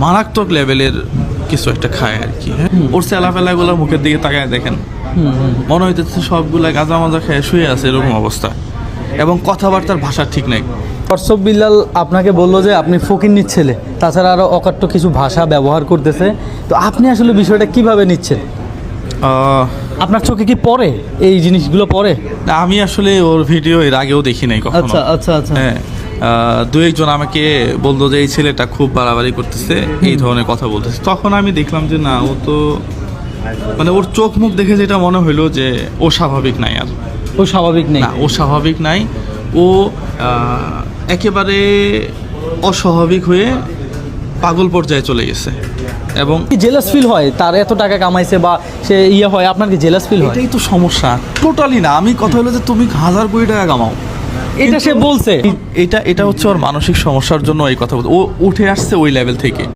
মারাত্মক লেভেলের কিছু একটা খায় আর কি। হ্যাঁ, ওর চেলাফেলাগুলো মুখের দিকে তাকায় দেখেন, মনে হইতেছে সবগুলা গাঁজা মাজা খেয়ে শুয়ে আছে এরকম অবস্থা, এবং কথাবার্তার ভাষা ঠিক নাই। দর্শক বিল্লাল আপনাকে বললো যে আপনি ফকিন্নির ছেলে, তাছাড়া আরও অকাট্য কিছু ভাষা ব্যবহার করতেছে, তো আপনি আসলে বিষয়টা কিভাবে নিচ্ছেন? আপনার চোখে কি পড়ে এই জিনিসগুলো পড়ে? না, আমি আসলে ওর ভিডিও এর আগেও দেখি নাই কখনো। আচ্ছা আচ্ছা আচ্ছা। হ্যাঁ, দু একজন আমাকে বলতো যে এই ছেলেটা খুব বাড়াবাড়ি করতেছে, এই ধরনের কথা বলতেছে। তখন আমি দেখলাম যে না, ও তো মানে ওর চোখ মুখ দেখে যেটা মনে হইলো যে ও স্বাভাবিক নাই। আর ও স্বাভাবিক নেই? না, ও স্বাভাবিক নাই। ও একেবারে অস্বাভাবিক হয়ে পাগল পর্যায়ে চলে গেছে। এবং কি জেলাস ফিল হয় তার এত টাকা কামাইছে বা সে ইয়ে হয়, আপনার কি জেলাস ফিল হয়? এটাই তো সমস্যা। টোটালি না, আমি কথা হলো যে তুমি 1000 কোটি টাকা কামাও, এটা সে বলছে। এটা হচ্ছে ওর মানসিক সমস্যার জন্য এই কথা বলতে ও উঠে আসছে ওই লেভেল থেকে।